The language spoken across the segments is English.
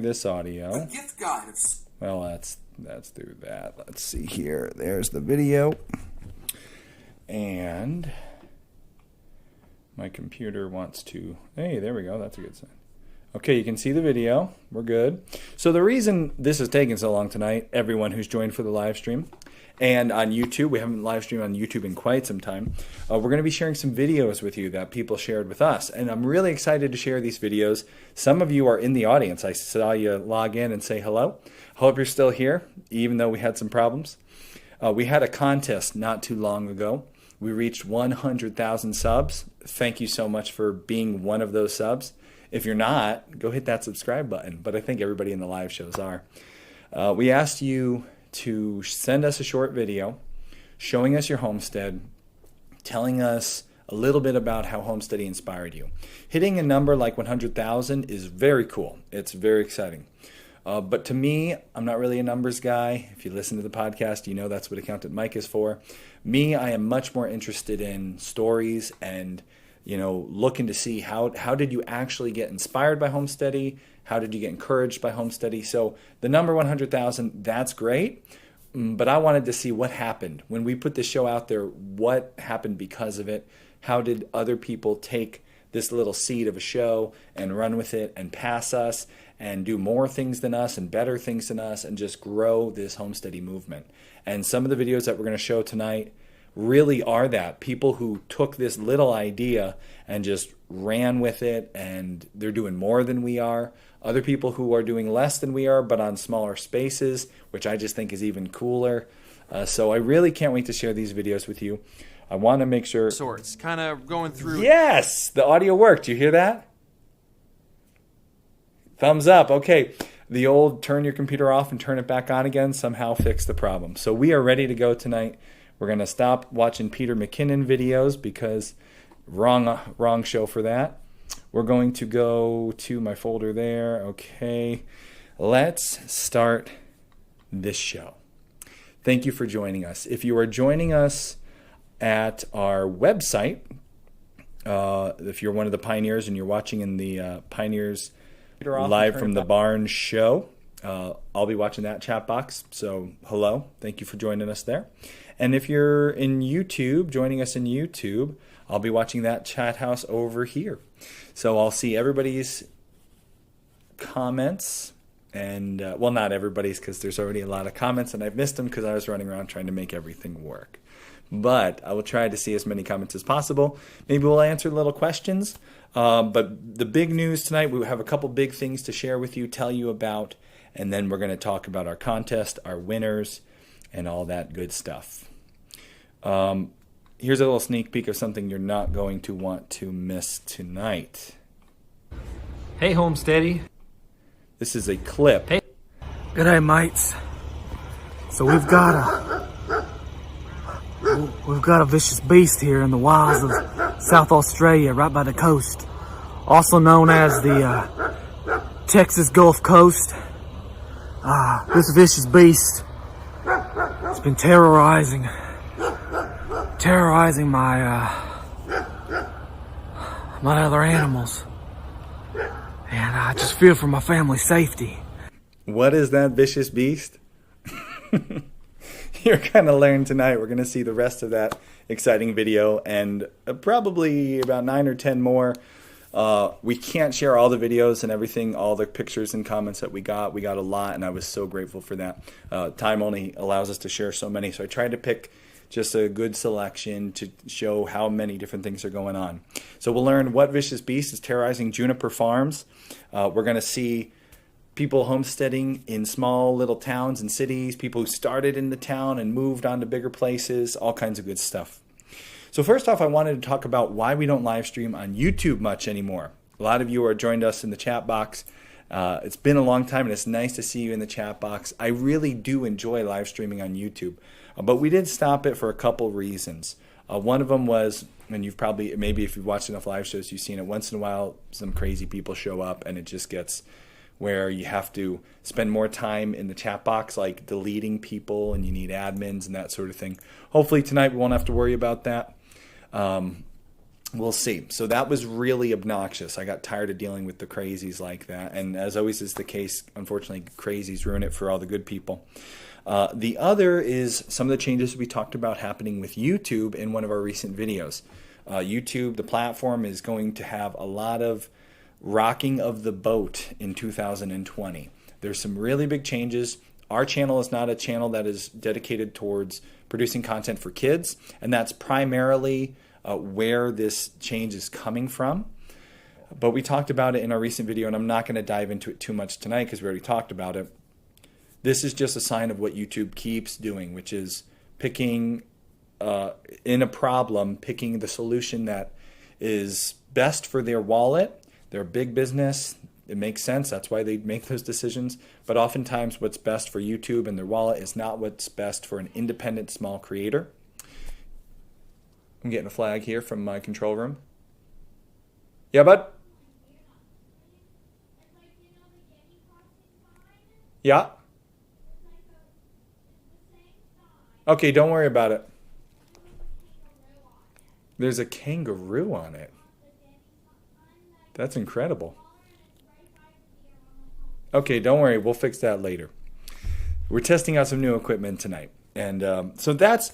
this audio. The gift guide. Well, that's through that. Let's see here. There's the video. And my computer wants to... Hey, there we go. That's a good sign. Okay, you can see the video. We're good. So the reason this is taking so long tonight, everyone who's joined for the live stream, and on YouTube, we haven't live streamed on YouTube in quite some time, we're going to be sharing some videos with you that people shared with us. And I'm really excited to share these videos. Some of you are in the audience. I saw you log in and say hello. Hope you're still here, even though we had some problems. We had a contest not too long ago. We reached 100,000 subs. Thank you so much for being one of those subs. If you're not, go hit that subscribe button. But I think everybody in the live shows are. We asked you to send us a short video showing us your homestead, telling us a little bit about how Homesteady inspired you. Hitting a number like 100,000 is very cool. It's very exciting. But to me, I'm not really a numbers guy. If you listen to the podcast, you know that's what Accountant Mike is for. Me, I am much more interested in stories and, you know, looking to see how did you actually get inspired by Homesteady? How did you get encouraged by Homesteady? So the number 100,000, that's great. But I wanted to see what happened. When we put this show out there, what happened because of it? How did other people take this little seed of a show and run with it and pass us and do more things than us and better things than us and just grow this Homesteady movement? And some of the videos that we're going to show tonight really are that. People who took this little idea and just ran with it, and they're doing more than we are. Other people who are doing less than we are, but on smaller spaces, which I just think is even cooler. So I really can't wait to share these videos with you. I want to make sure... Sorts, kind of going through... Yes! The audio worked. You hear that? Thumbs up. Okay. The old turn your computer off and turn it back on again somehow fixed the problem. So we are ready to go tonight. We're going to stop watching Peter McKinnon videos because wrong show for that. We're going to go to my folder there. Okay. Let's start this show. Thank you for joining us. If you are joining us at our website, if you're one of the pioneers and you're watching in the Pioneers Live from the Barn show, I'll be watching that chat box. So hello, thank you for joining us there. And if you're in YouTube, joining us in YouTube, I'll be watching that chat house over here. So I'll see everybody's comments. And, well, not everybody's because there's already a lot of comments, and I've missed them because I was running around trying to make everything work. But I will try to see as many comments as possible. Maybe we'll answer little questions. But the big news tonight, we have a couple big things to share with you, tell you about, and then we're going to talk about our contest, our winners, and all that good stuff. Here's a little sneak peek of something you're not going to want to miss tonight. Hey, Homesteady. This is a clip. Hey. G'day, mates. So we've got a vicious beast here in the wilds of South Australia, right by the coast, also known as the Texas Gulf Coast. This vicious beast has been terrorizing my other animals, and I just fear for my family's safety. What is that vicious beast? You're going to learn tonight. We're going to see the rest of that exciting video and probably about 9 or 10 more. We can't share all the videos and everything, all the pictures and comments that we got. We got a lot, and I was so grateful for that. Time only allows us to share so many, so I tried to pick just a good selection to show how many different things are going on. So we'll learn what vicious beast is terrorizing juniper farms. We're going to see people homesteading in small little towns and cities, people who started in the town and moved on to bigger places, all kinds of good stuff. So first off, I wanted to talk about why we don't live stream on YouTube much anymore. A lot of you are joined us in the chat box. It's been a long time, and it's nice to see you in the chat box. I really do enjoy live streaming on YouTube, but we did stop it for a couple reasons. One of them was, and you've probably, maybe if you've watched enough live shows, you've seen it once in a while, some crazy people show up, and it just gets where you have to spend more time in the chat box, like deleting people, and you need admins and that sort of thing. Hopefully tonight we won't have to worry about that. we'll see. So that was really obnoxious. I got tired of dealing with the crazies like that. And as always is the case, unfortunately, crazies ruin it for all the good people. The other is some of the changes we talked about happening with YouTube in one of our recent videos. YouTube, the platform, is going to have a lot of rocking of the boat in 2020. There's some really big changes. Our channel is not a channel that is dedicated towards producing content for kids, and that's primarily where this change is coming from. But we talked about it in our recent video, and I'm not going to dive into it too much tonight because we already talked about it. This is just a sign of what YouTube keeps doing, which is picking, in a problem, picking the solution that is best for their wallet. They're a big business. It makes sense. That's why they make those decisions. But oftentimes what's best for YouTube and their wallet is not what's best for an independent small creator. I'm getting a flag here from my control room. Yeah, bud? Yeah? Okay, don't worry about it. There's a kangaroo on it. That's incredible. Okay, don't worry. We'll fix that later. We're testing out some new equipment tonight. And so that's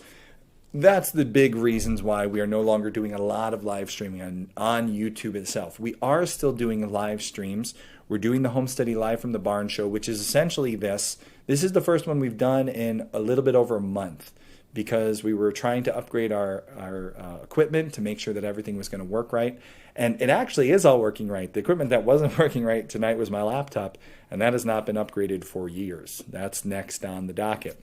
the big reasons why we are no longer doing a lot of live streaming on YouTube itself. We are still doing live streams. We're doing the Homesteady Live from the Barn show, which is essentially this. This is the first one we've done in a little bit over a month because we were trying to upgrade our equipment to make sure that everything was going to work right. And it actually is all working right. The equipment that wasn't working right tonight was my laptop, and that has not been upgraded for years. That's next on the docket.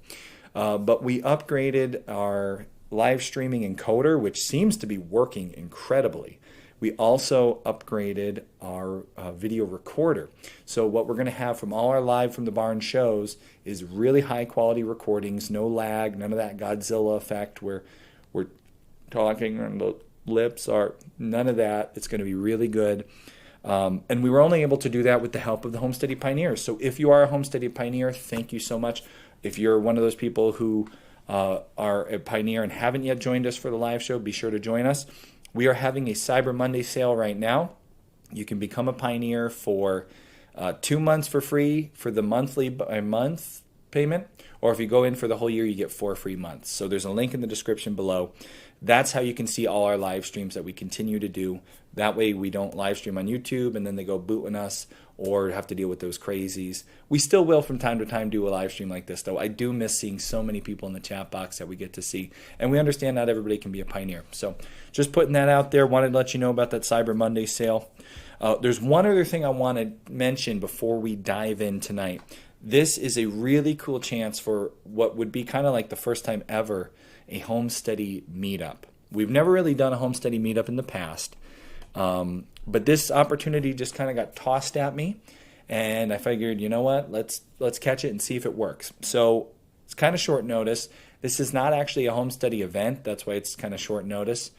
But we upgraded our live streaming encoder, which seems to be working incredibly. We also upgraded our video recorder. So what we're going to have from all our Live from the Barn shows is really high quality recordings, no lag, none of that Godzilla effect where we're talking and the lips are, none of that. It's going to be really good. And we were only able to do that with the help of the Homesteady Pioneers. So if you are a Homesteady Pioneer, thank you so much. If you're one of those people who are a pioneer and haven't yet joined us for the live show, be sure to join us. We are having a Cyber Monday sale right now. You can become a pioneer for 2 months for free for the monthly by month payment, or if you go in for the whole year, you get 4 free months. So there's a link in the description below. That's how you can see all our live streams that we continue to do. That way we don't live stream on YouTube and then they go booting us or have to deal with those crazies. We still will from time to time do a live stream like this, though. I do miss seeing so many people in the chat box that we get to see. And we understand not everybody can be a pioneer. So just putting that out there. Wanted to let you know about that Cyber Monday sale. There's one other thing I want to mention before we dive in tonight. This is a really cool chance for what would be kind of like the first time ever a Homesteady Meetup. We've never really done a Homesteady Meetup in the past. But this opportunity just kind of got tossed at me, and I figured, you know what, let's catch it and see if it works. So it's kind of short notice. This is not actually a Homesteady event. That's why it's kind of short notice.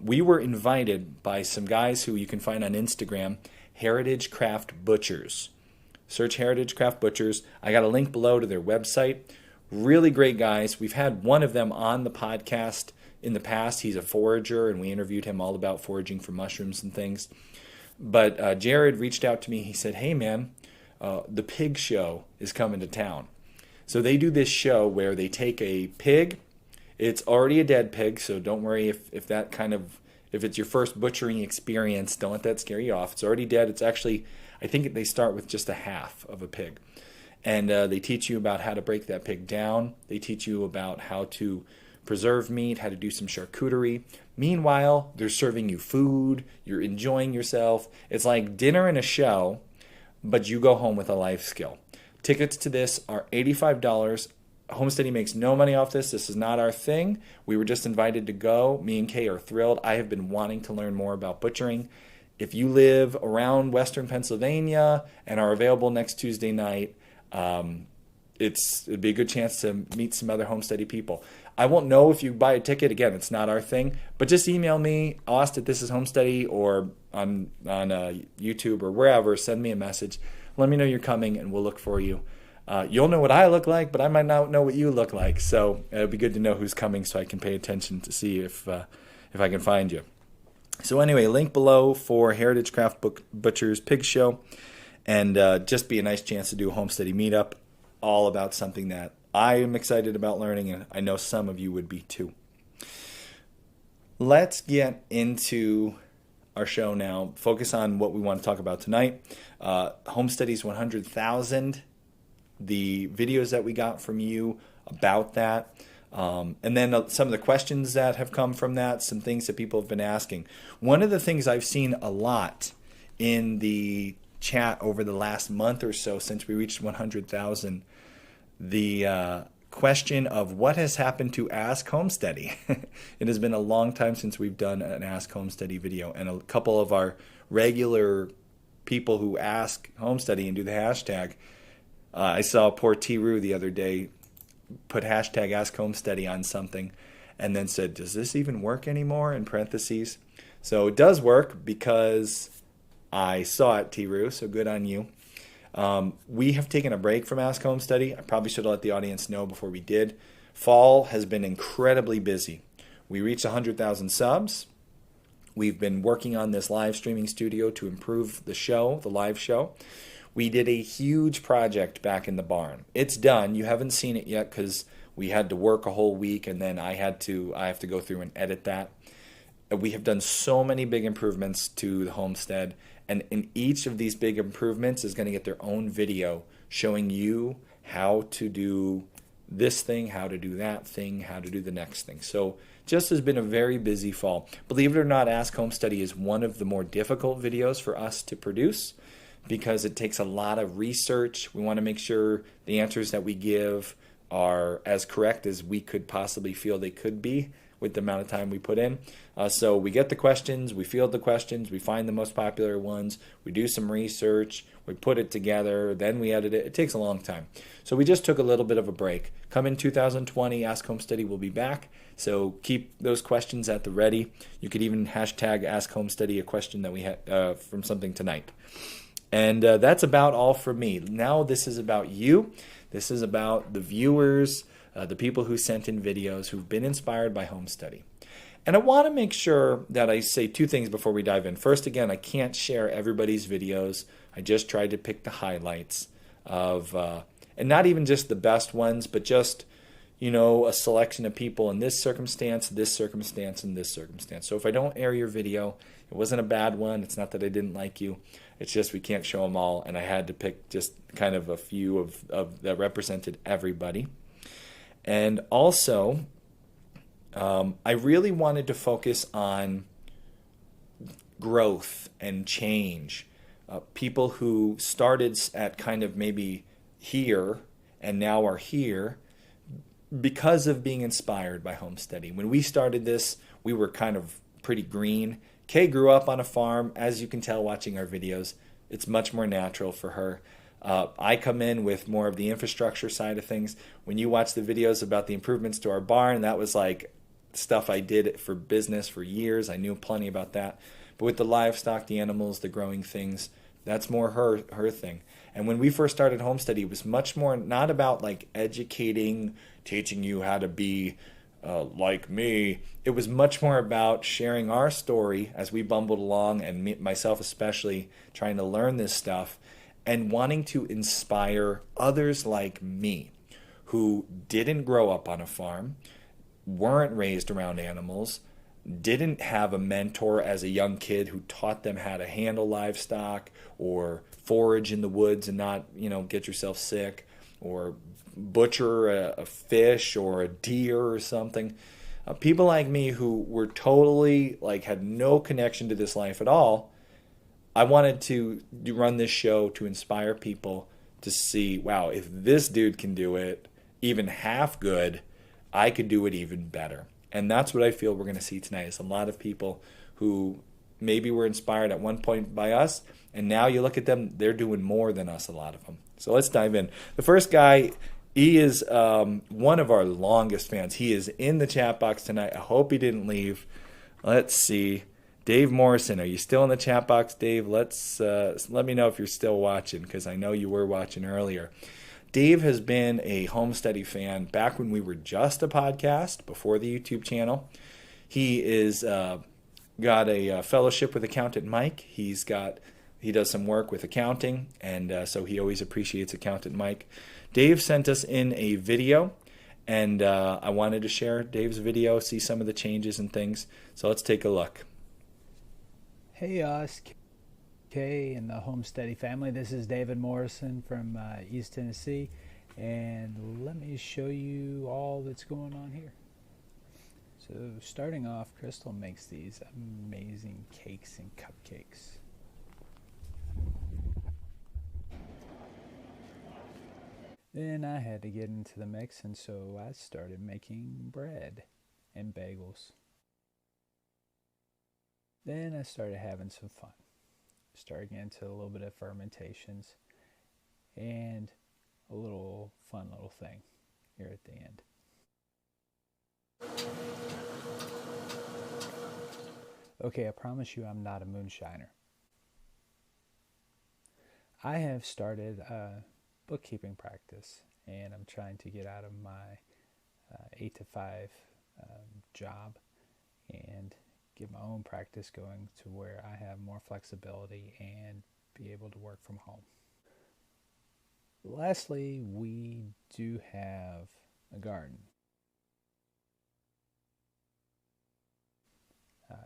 We were invited by some guys who you can find on Instagram, Heritage Craft Butchers. Search Heritage Craft Butchers. I got a link below to their website. Really great guys. We've had one of them on the podcast in the past. He's a forager, and we interviewed him all about foraging for mushrooms and things. But Jared reached out to me. He said, hey, man, the pig show is coming to town. So they do this show where they take a pig. It's already a dead pig, so don't worry if it's your first butchering experience, don't let that scare you off. It's already dead. It's actually, I think they start with just a half of a pig. And they teach you about how to break that pig down. They teach you about how to preserve meat, how to do some charcuterie. Meanwhile, they're serving you food. You're enjoying yourself. It's like dinner and a show, but you go home with a life skill. Tickets to this are $85. Homesteady makes no money off this. This is not our thing. We were just invited to go. Me and Kay are thrilled. I have been wanting to learn more about butchering. If you live around Western Pennsylvania and are available next Tuesday night, it'd be a good chance to meet some other Homesteady people. I won't know if you buy a ticket. Again, it's not our thing. But just email me, Aust@thisishomesteady, or on YouTube or wherever. Send me a message. Let me know you're coming, and we'll look for you. You'll know what I look like, but I might not know what you look like. So it'd be good to know who's coming so I can pay attention to see if I can find you. So anyway, link below for Heritage Craft Butcher's Pig Show, and just be a nice chance to do a Homesteady Meetup, all about something that I am excited about learning, and I know some of you would be too. Let's get into our show now. Focus on what we want to talk about tonight. Homesteady's 100,000, the videos that we got from you about that. And then some of the questions that have come from that, some things that people have been asking. One of the things I've seen a lot in the chat over the last month or so since we reached 100,000, the question of what has happened to Ask Homesteady. It has been a long time since we've done an Ask Homesteady video, and a couple of our regular people who ask Homesteady and do the hashtag, I saw poor T-Roo the other day put hashtag Ask Homesteady on something and then said, does this even work anymore, in parentheses. So it does work because I saw it, T-Roo, so good on you. We have taken a break from Ask Homesteady. I probably should have let the audience know before we did. Fall has been incredibly busy. We reached 100,000 subs. We've been working on this live streaming studio to improve the show, the live show. We did a huge project back in the barn. It's done. You haven't seen it yet because we had to work a whole week, and then I have to go through and edit that. We have done so many big improvements to the homestead, and in each of these big improvements is going to get their own video showing you how to do this thing, how to do that thing, how to do the next thing. So just has been a very busy fall. Believe it or not, Ask Homesteady is one of the more difficult videos for us to produce, because it takes a lot of research. We want to make sure the answers that we give are as correct as we could possibly feel they could be with the amount of time we put in. So we get the questions, we field the questions, we find the most popular ones, we do some research, we put it together, then we edit it. It takes a long time. So we just took a little bit of a break. Come in 2020, Ask Homesteady will be back. So keep those questions at the ready. You could even hashtag Ask Homesteady a question that we had from something tonight. And that's about all for me. Now this is about you. This is about the viewers, the people who sent in videos who've been inspired by Homesteady. And I want to make sure that I say two things before we dive in. First, again, I can't share everybody's videos. I just tried to pick the highlights of, and not even just the best ones, but just, you know, a selection of people in this circumstance, and this circumstance. So if I don't air your video, it wasn't a bad one. It's not that I didn't like you. It's just we can't show them all, and I had to pick just kind of a few of that represented everybody. And also, I really wanted to focus on growth and change. People who started at kind of maybe here and now are here because of being inspired by Homesteady. When we started this, we were kind of pretty green. Kay grew up on a farm. As you can tell watching our videos, it's much more natural for her. I come in with more of the infrastructure side of things. When you watch the videos about the improvements to our barn, that was like stuff I did for business for years. I knew plenty about that. But with the livestock, the animals, the growing things, that's more her thing. And when we first started Homesteady, it was much more not about like educating, teaching you how to be like me. It was much more about sharing our story as we bumbled along, and myself especially, trying to learn this stuff and wanting to inspire others like me who didn't grow up on a farm, weren't raised around animals, didn't have a mentor as a young kid who taught them how to handle livestock or forage in the woods and not, you know, get yourself sick, or butcher a fish or a deer or something. People like me who were totally like had no connection to this life at all. I wanted to run this show to inspire people to see, wow, if this dude can do it even half good, I could do it even better. And that's what I feel we're going to see tonight, is a lot of people who maybe were inspired at one point by us, and now you look at them, they're doing more than us, a lot of them. So let's dive in. The first guy, he is one of our longest fans. He is in the chat box tonight. I hope he didn't leave. Let's see. Dave Morrison, are you still in the chat box, Dave? Let me know if you're still watching, because I know you were watching earlier. Dave has been a Homesteady fan back when we were just a podcast, before the YouTube channel. He is got a fellowship with Accountant Mike. He does some work with accounting, and so he always appreciates Accountant Mike. Dave sent us in a video, and I wanted to share Dave's video, see some of the changes and things. So let's take a look. Hey us, Kay and the Homesteady family. This is David Morrison from East Tennessee, and let me show you all that's going on here. So starting off, Crystal makes these amazing cakes and cupcakes. Then I had to get into the mix, and so I started making bread and bagels. Then I started having some fun. Started getting into a little bit of fermentations and a little fun little thing here at the end. Okay, I promise you I'm not a moonshiner. I have started a bookkeeping practice, and I'm trying to get out of my 8 to 5 job and get my own practice going to where I have more flexibility and be able to work from home. Lastly, we do have a garden.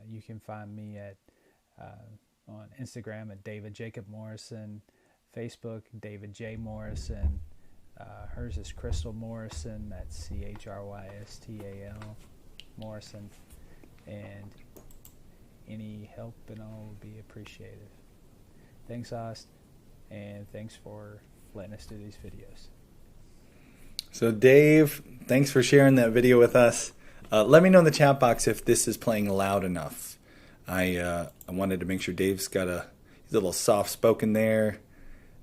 You can find me at on Instagram at David Jacob Morrison, Facebook David J Morrison. Hers is Crystal Morrison. That's CHRYSTAL Morrison. And any help and all would be appreciated. Thanks, Ost, and thanks for letting us do these videos. So Dave, thanks for sharing that video with us. Let me know in the chat box if this is playing loud enough. I wanted to make sure Dave's got he's a little soft spoken there.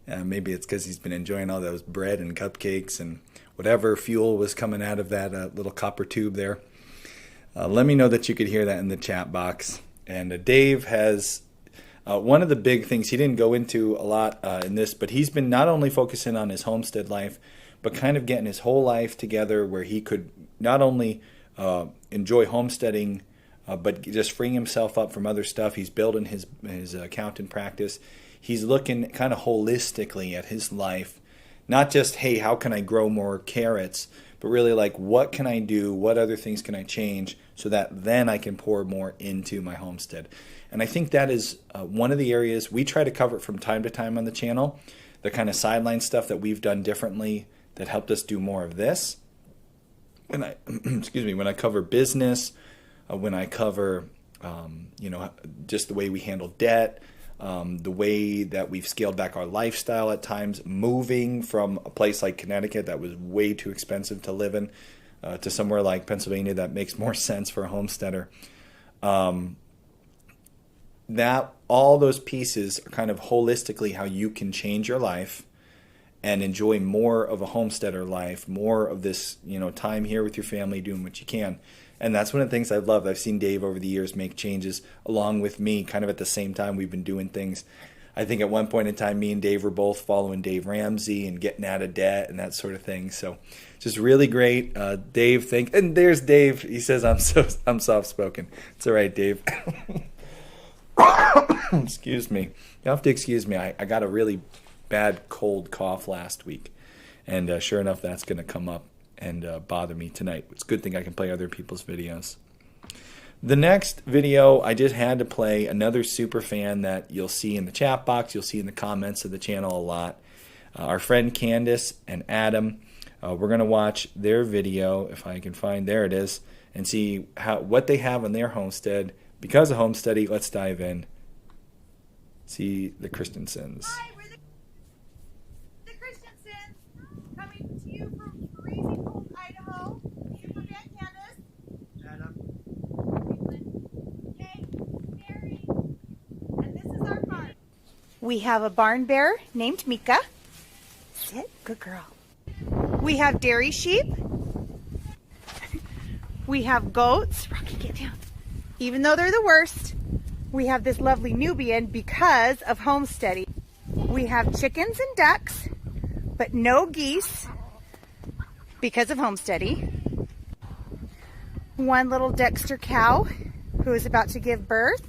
Maybe it's because he's been enjoying all those bread and cupcakes and whatever fuel was coming out of that little copper tube there. Let me know that you could hear that in the chat box. And Dave has one of the big things, he didn't go into a lot in this, but he's been not only focusing on his homestead life, but kind of getting his whole life together where he could not only enjoy homesteading, but just freeing himself up from other stuff. He's building his accountant practice. He's looking kind of holistically at his life, not just, hey, how can I grow more carrots, but really like, what can I do? What other things can I change so that then I can pour more into my homestead? And I think that is one of the areas we try to cover from time to time on the channel, the kind of sideline stuff that we've done differently that helped us do more of this. When I, when I cover business, when I cover, just the way we handle debt, the way that we've scaled back our lifestyle at times, moving from a place like Connecticut that was way too expensive to live in to somewhere like Pennsylvania that makes more sense for a homesteader. That all those pieces are kind of holistically how you can change your life and enjoy more of a homesteader life, more of this, time here with your family, doing what you can. And that's one of the things I've loved. I've seen Dave over the years make changes along with me, kind of at the same time we've been doing things. I think at one point in time, me and Dave were both following Dave Ramsey and getting out of debt and that sort of thing. So just really great. Dave, and there's Dave. He says I'm soft-spoken. It's all right, Dave. Excuse me. You have to excuse me. I got a really bad cold cough last week, and sure enough, that's going to come up and bother me tonight. It's a good thing I can play other people's videos. The next video, I just had to play another super fan that you'll see in the chat box, you'll see in the comments of the channel a lot. Our friend Candace and Adam. We're going to watch their video, if I can find, there it is, and see what they have on their homestead. Because of Homesteady, let's dive in. See the Christensens. Hi, we're the Christensens, coming to you from freezing cold Idaho. You come back, Candace. Adam. Okay, Mary. And this is our barn. We have a barn bear named Mika. Sit, good girl. We have dairy sheep. We have goats. Rocky, get down. Even though they're the worst, we have this lovely Nubian because of Homesteady. We have chickens and ducks, but no geese because of Homesteady. One little Dexter cow. who is about to give birth.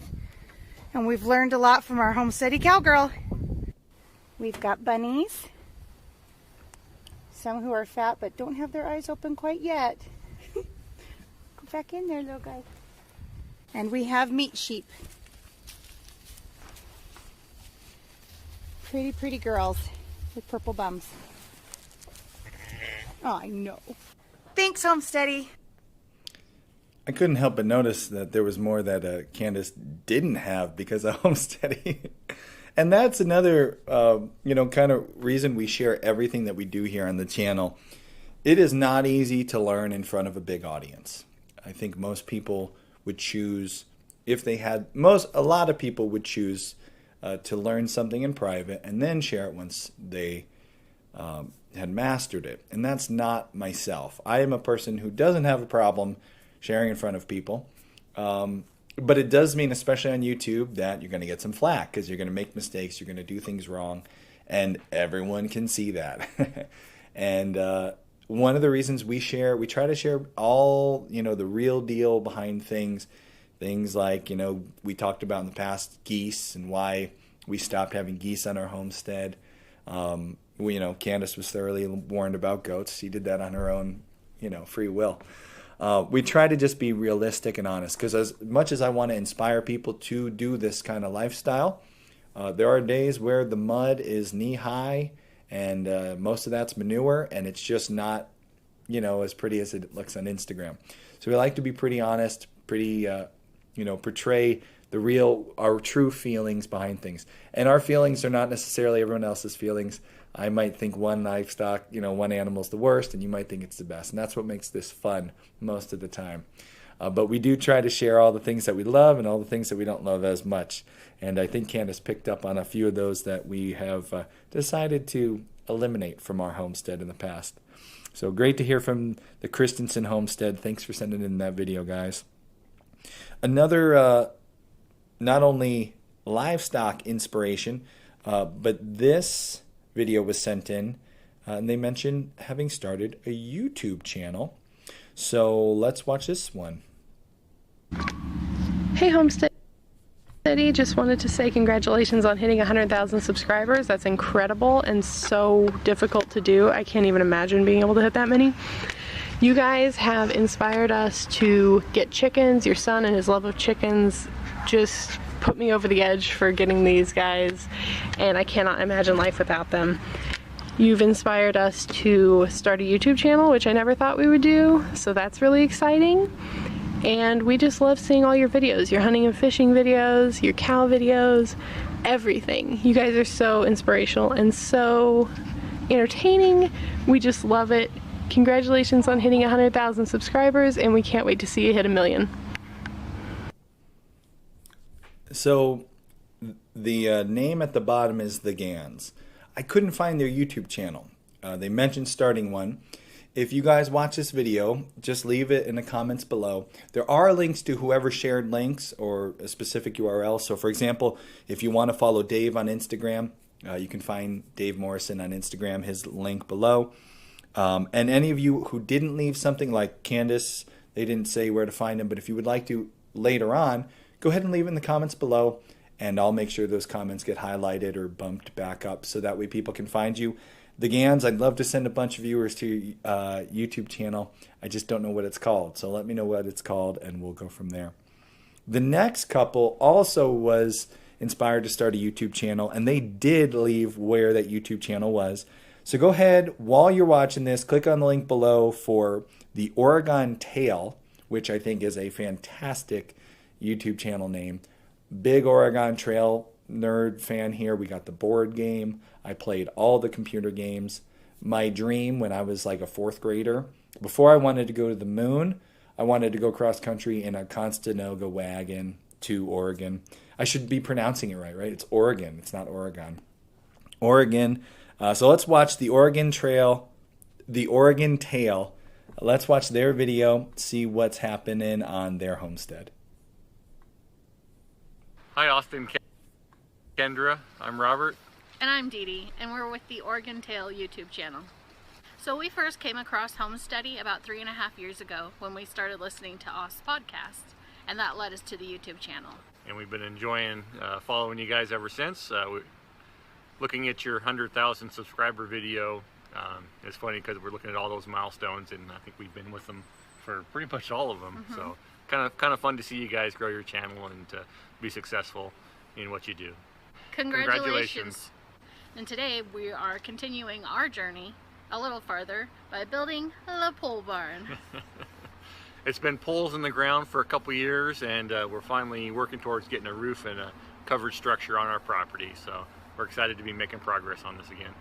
And we've learned a lot from our homesteady cowgirl. We've got bunnies. Some who are fat but don't have their eyes open quite yet. Go back in there, little guy. And we have meat sheep. Pretty, pretty girls with purple bums. Oh, I know. Thanks, Homesteady. I couldn't help but notice that there was more that Candace didn't have because of Homesteady. And that's another, kind of reason we share everything that we do here on the channel. It is not easy to learn in front of a big audience. I think most people would choose, a lot of people would choose to learn something in private and then share it once they had mastered it. And that's not myself. I am a person who doesn't have a problem sharing in front of people. But it does mean, especially on YouTube, that you're going to get some flack because you're going to make mistakes, you're going to do things wrong, and everyone can see that. And one of the reasons we try to share all, the real deal behind things like, we talked about in the past, geese and why we stopped having geese on our homestead. Candace was thoroughly warned about goats. She did that on her own, free will. We try to just be realistic and honest because as much as I want to inspire people to do this kind of lifestyle, there are days where the mud is knee high and most of that's manure and it's just not, as pretty as it looks on Instagram. So we like to be pretty honest, pretty, portray our true feelings behind things. And our feelings are not necessarily everyone else's feelings. I might think one livestock, one animal's the worst, and you might think it's the best. And that's what makes this fun most of the time. But we do try to share all the things that we love and all the things that we don't love as much. And I think Candace picked up on a few of those that we have decided to eliminate from our homestead in the past. So great to hear from the Christensen homestead. Thanks for sending in that video, guys. Another, not only livestock inspiration, but this video was sent in and they mentioned having started a YouTube channel. So let's watch this one. Hey Homesteady, just wanted to say congratulations on hitting 100,000 subscribers. That's incredible and so difficult to do. I can't even imagine being able to hit that many. You guys have inspired us to get chickens. Your son and his love of chickens just put me over the edge for getting these guys, and I cannot imagine life without them. You've inspired us to start a YouTube channel, which I never thought we would do, so that's really exciting. And we just love seeing all your videos, your hunting and fishing videos, your cow videos, everything. You guys are so inspirational and so entertaining. We just love it. Congratulations on hitting 100,000 subscribers, and we can't wait to see you hit 1 million. So the name at the bottom is the Gans. I couldn't find their YouTube channel. They mentioned starting one. If you guys watch this video, just leave it in the comments below. There are links to whoever shared links or a specific URL. So for example, if you want to follow Dave on Instagram, you can find Dave Morrison on Instagram, his link below. And any of you who didn't leave something like Candace, they didn't say where to find him, but if you would like to later on, go ahead and leave it in the comments below, and I'll make sure those comments get highlighted or bumped back up so that way people can find you. The Gans, I'd love to send a bunch of viewers to your YouTube channel. I just don't know what it's called, so let me know what it's called, and we'll go from there. The next couple also was inspired to start a YouTube channel, and they did leave where that YouTube channel was. So go ahead, while you're watching this, click on the link below for the Oregon Trail, which I think is a fantastic YouTube channel name. Big Oregon Trail nerd fan here. We got the board game. I played all the computer games. My dream when I was like a 4th grader, before I wanted to go to the moon, I wanted to go cross country in a Conestoga wagon to Oregon. I should be pronouncing it right? It's Oregon. It's not Oregon. Oregon. So let's watch the Oregon Trail, the Oregon Trail. Let's watch their video, see what's happening on their homestead. Hi, Austin, Kendra. I'm Robert. And I'm Dee Dee, and we're with the Oregon Trail YouTube channel. So we first came across Homesteady about 3.5 years ago when we started listening to Oz podcast. and that led us to the YouTube channel. And we've been enjoying following you guys ever since. Looking at your 100,000 subscriber video, it's funny because we're looking at all those milestones, and I think we've been with them for pretty much all of them. So kind of fun to see you guys grow your channel and to be successful in what you do. Congratulations. And today we are continuing our journey a little farther by building the pole barn. It's been poles in the ground for a couple years, and we're finally working towards getting a roof and a covered structure on our property. So we're excited to be making progress on this again.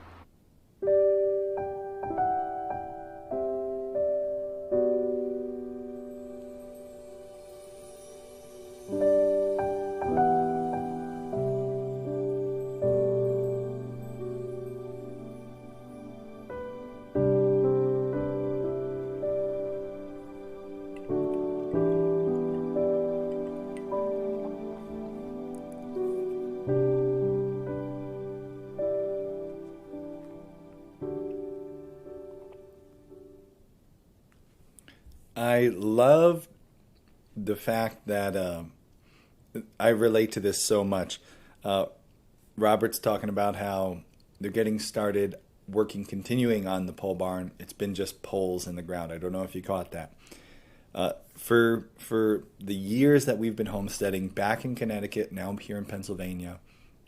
I love the fact that I relate to this so much. Robert's talking about how they're getting started continuing on the pole barn. It's been just poles in the ground. I don't know if you caught that. For the years that we've been homesteading back in Connecticut, now here in Pennsylvania,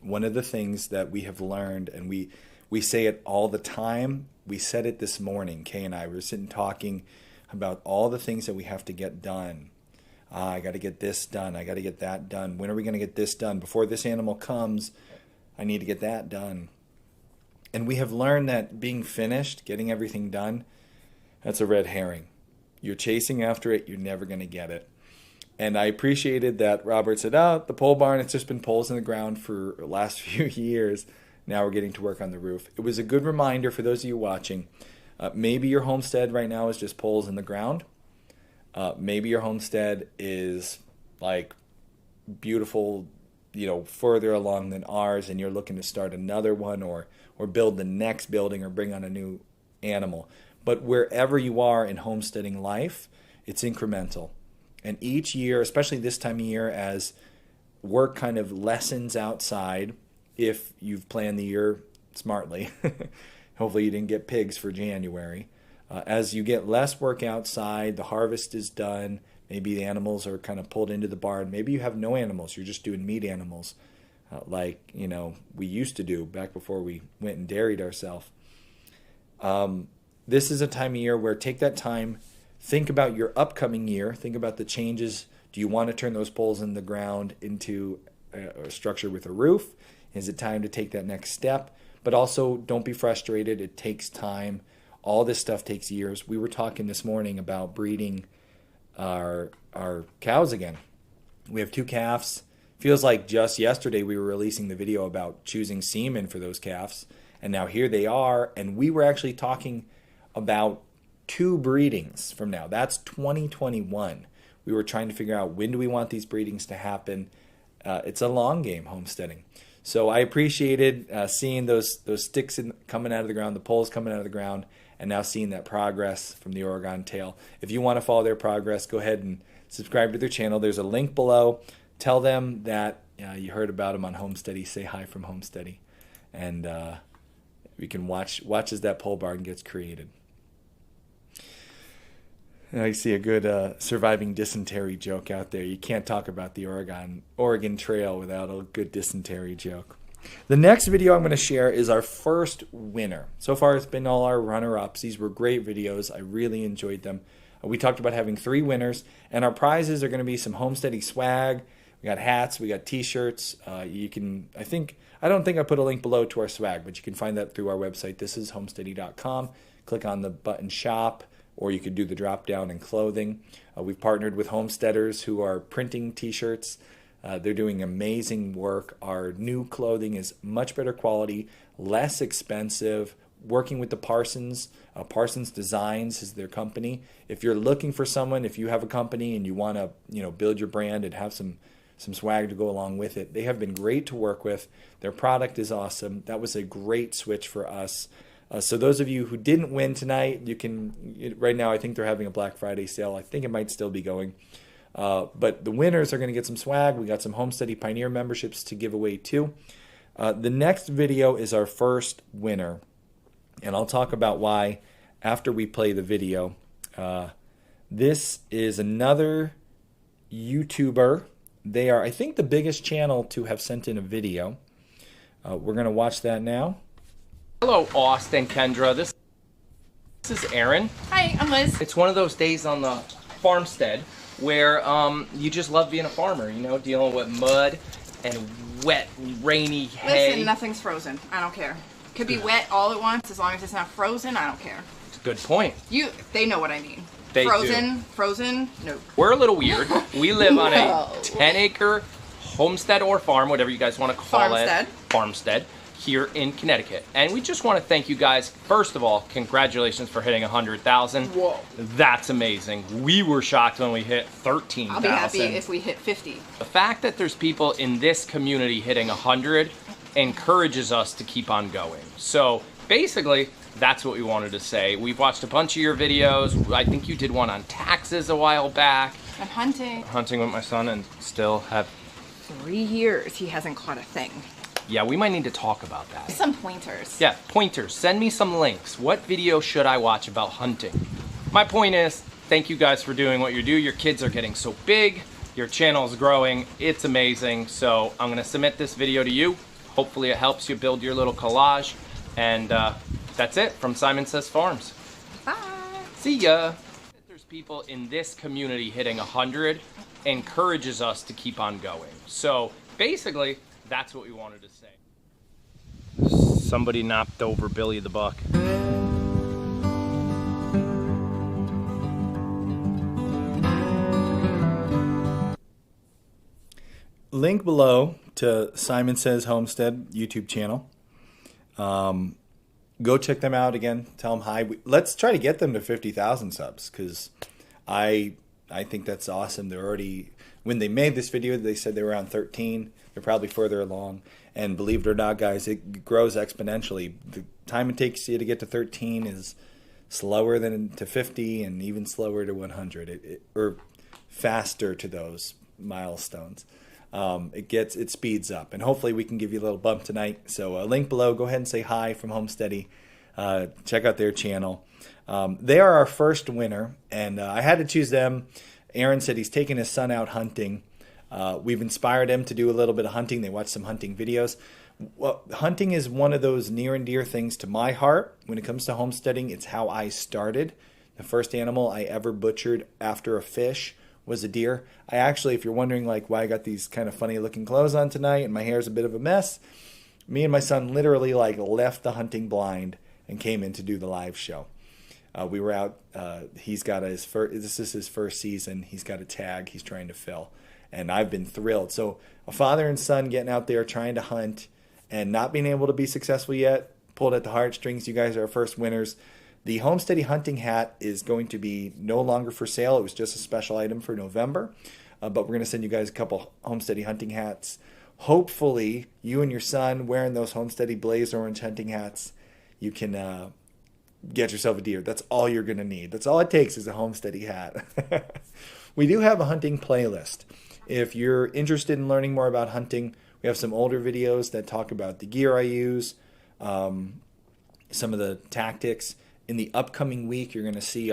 one of the things that we have learned, and we say it all the time, we said it this morning, Kay and I were sitting talking about all the things that we have to get done. I got to get this done. I got to get that done. When are we going to get this done? Before this animal comes, I need to get that done. And we have learned that being finished, getting everything done, that's a red herring. You're chasing after it, you're never going to get it. And I appreciated that Robert said, the pole barn, it's just been poles in the ground for the last few years. Now we're getting to work on the roof. It was a good reminder for those of you watching. Maybe your homestead right now is just poles in the ground. Maybe your homestead is like beautiful, further along than ours, and you're looking to start another one or build the next building or bring on a new animal. But wherever you are in homesteading life, it's incremental. And each year, especially this time of year, as work kind of lessens outside, if you've planned the year smartly, hopefully you didn't get pigs for January. As you get less work outside, the harvest is done, maybe the animals are kind of pulled into the barn. Maybe you have no animals, you're just doing meat animals, like we used to do back before we went and dairied ourselves. This is a time of year where take that time, think about your upcoming year, think about the changes. Do you want to turn those poles in the ground into a structure with a roof? Is it time to take that next step? But also, don't be frustrated. It takes time. All this stuff takes years. We were talking this morning about breeding our cows again. We have 2 calves. Feels like just yesterday we were releasing the video about choosing semen for those calves. And now here they are. And we were actually talking about 2 breedings from now. That's 2021. We were trying to figure out when do we want these breedings to happen. It's a long game, homesteading. So I appreciated seeing those sticks coming out of the ground, the poles coming out of the ground, and now seeing that progress from the Oregon tail. If you want to follow their progress, go ahead and subscribe to their channel. There's a link below. Tell them that you heard about them on Homesteady. Say hi from Homesteady. And we can watch as that pole barn gets created. I see a good surviving dysentery joke out there. You can't talk about the Oregon Trail without a good dysentery joke. The next video I'm going to share is our first winner. So far it's been all our runner-ups. These were great videos. I really enjoyed them. We talked about having 3 winners, and our prizes are going to be some homesteading swag. We got hats, we got t-shirts. I don't think I put a link below to our swag, but you can find that through our website. This is homesteady.com. Click on the button shop, or you could do the drop down in clothing. We've partnered with homesteaders who are printing t-shirts. They're doing amazing work. Our new clothing is much better quality, less expensive. Working with the Parsons Designs is their company. If you're looking for someone, if you have a company and you want to build your brand and have some swag to go along with it, they have been great to work with. Their product is awesome. That was a great switch for us. So those of you who didn't win tonight, you can, right now I think they're having a Black Friday sale. I think it might still be going. But the winners are going to get some swag. We got some Homesteady Pioneer memberships to give away too. The next video is our first winner, and I'll talk about why after we play the video. This is another YouTuber. They are, I think, the biggest channel to have sent in a video. We're going to watch that now. Hello, Austin, Kendra. This is Aaron. Hi, I'm Liz. It's one of those days on the farmstead where you just love being a farmer, you know, dealing with mud and wet, rainy hay. Listen, nothing's frozen. I don't care. Could be wet all at once as long as it's not frozen. I don't care. It's a good point. They know what I mean. They Frozen, no. We're a little weird. We live on a 10-acre homestead or farm, whatever you guys want to call it. Farmstead. Here in Connecticut. And we just want to thank you guys. First of all, congratulations for hitting 100,000. Whoa. That's amazing. We were shocked when we hit 13,000. I'll be happy if we hit 50. The fact that there's people in this community hitting 100 encourages us to keep on going. So basically, that's what we wanted to say. We've watched a bunch of your videos. I think you did one on taxes a while back. I'm hunting. Hunting with my son and still have 3 years he hasn't caught a thing. Yeah, we might need to talk about that. Some pointers. Yeah, pointers. Send me some links. What video should I watch about hunting? My point is, thank you guys for doing what you do. Your kids are getting so big. Your channel is growing. It's amazing. So I'm going to submit this video to you. Hopefully it helps you build your little collage. And that's it from Simon Says Farms. Bye. See ya. There's people in this community hitting 100 encourages us to keep on going. So basically, that's what we wanted to say. Somebody knocked over Billy the Buck. Link below to Simon Says Homestead YouTube channel. Go check them out again. Tell them hi. Let's try to get them to 50,000 subs because I think that's awesome. They're already, when they made this video, they said they were around 13. They're probably further along. And believe it or not, guys, it grows exponentially. The time it takes you to get to 13 is slower than to 50 and even slower to 100 or faster to those milestones. It speeds up. And hopefully we can give you a little bump tonight. So link below. Go ahead and say hi from Homesteady. Check out their channel. They are our first winner. And I had to choose them. Aaron said he's taking his son out hunting. We've inspired him to do a little bit of hunting. They watch some hunting videos. Well, hunting is one of those near and dear things to my heart. When it comes to homesteading, it's how I started. The first animal I ever butchered after a fish was a deer. I actually, if you're wondering like why I got these kind of funny looking clothes on tonight and my hair's a bit of a mess, me and my son literally like left the hunting blind and came in to do the live show. We were out. He's got this is his first season. He's got a tag he's trying to fill. And I've been thrilled. So a father and son getting out there trying to hunt and not being able to be successful yet, pulled at the heartstrings. You guys are our first winners. The Homesteady hunting hat is going to be no longer for sale. It was just a special item for November. But we're going to send you guys a couple Homesteady hunting hats. Hopefully, you and your son wearing those Homesteady blaze orange hunting hats, you can get yourself a deer. That's all you're going to need. That's all it takes is a Homesteady hat. We do have a hunting playlist. If you're interested in learning more about hunting, we have some older videos that talk about the gear I use, some of the tactics. In the upcoming week, you're going to see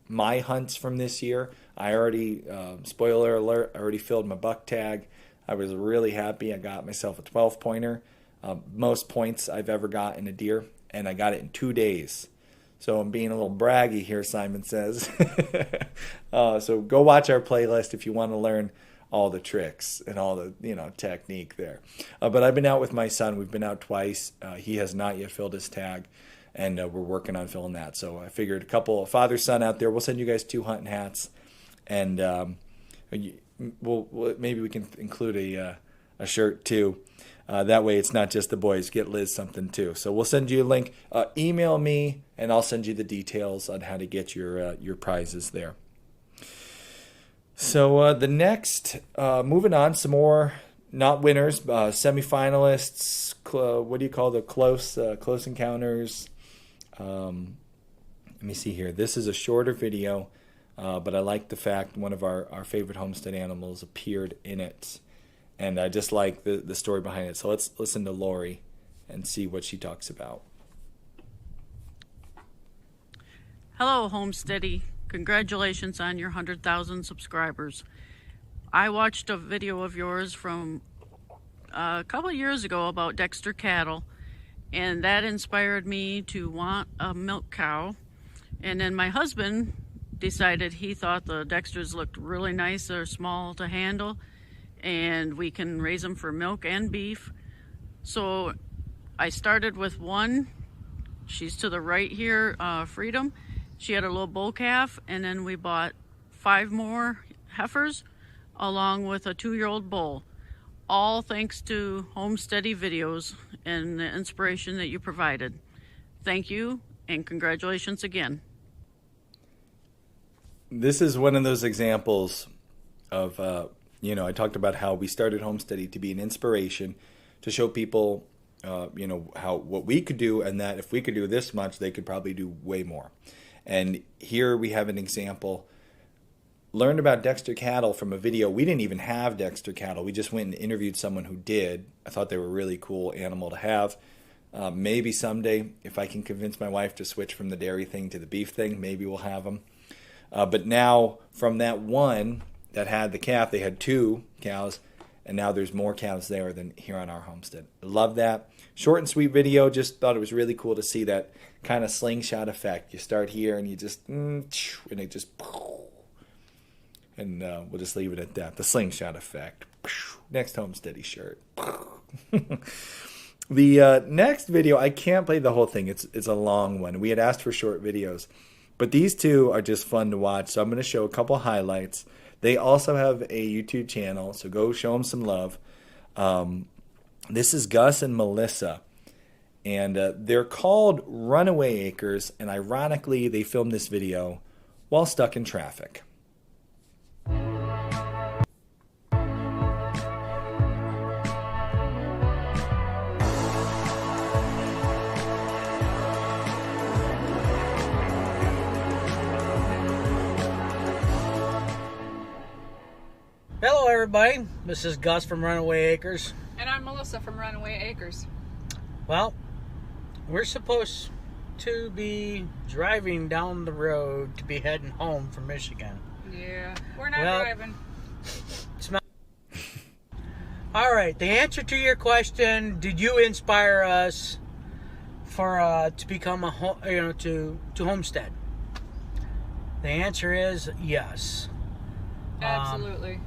my hunts from this year. I already, spoiler alert, I already filled my buck tag. I was really happy. I got myself a 12-pointer, most points I've ever got in a deer, and I got it in 2 days. So I'm being a little braggy here, Simon Says. So go watch our playlist if you want to learn all the tricks and all the technique there. But I've been out with my son. We've been out twice. He has not yet filled his tag, and we're working on filling that. So I figured a couple of father-son out there. We'll send you guys 2 hunting hats, and maybe we can include a shirt too. That way it's not just the boys. Get Liz something too. So we'll send you a link. Email me, and I'll send you the details on how to get your prizes there. So the next, moving on, some more not winners, semifinalists. What do you call the close encounters? Let me see here. This is a shorter video. but I like the fact one of our favorite homestead animals appeared in it. And I just like the story behind it. So let's listen to Laurie and see what she talks about. Hello, Homesteady. Congratulations on your 100,000 subscribers. I watched a video of yours from a couple of years ago about Dexter cattle, and that inspired me to want a milk cow. And then my husband decided he thought the Dexters looked really nice. They're small to handle, and we can raise them for milk and beef. So I started with one. She's to the right here, Freedom. She had a little bull calf, and then we bought 5 more heifers along with a 2-year-old bull. All thanks to Homesteady videos and the inspiration that you provided. Thank you, and congratulations again. This is one of those examples of, I talked about how we started Homesteady to be an inspiration to show people, what we could do, and that if we could do this much, they could probably do way more. And here we have an example. Learned about Dexter cattle from a video. We didn't even have Dexter cattle. We just went and interviewed someone who did. I thought they were a really cool animal to have. Maybe someday, if I can convince my wife to switch from the dairy thing to the beef thing, maybe we'll have them. But now, from that one that had the calf, they had 2 cows, and now there's more cows there than here on our homestead. I love that. Short and sweet video. Just thought it was really cool to see that kind of slingshot effect. You start here and you just, and it just, and we'll just leave it at that. The slingshot effect. Next Homesteady shirt. The next video, I can't play the whole thing. It's a long one. We had asked for short videos, but these 2 are just fun to watch. So I'm going to show a couple highlights. They also have a YouTube channel, so go show them some love. This is Gus and Melissa, and they're called Runaway Acres, and ironically, they filmed this video while stuck in traffic. Hello everybody, this is Gus from Runaway Acres. And I'm Melissa from Runaway Acres. Well, we're supposed to be driving down the road to be heading home from Michigan. Yeah, we're not driving. It's not. All right, the answer to your question, did you inspire us for to become to homestead? The answer is yes. Absolutely.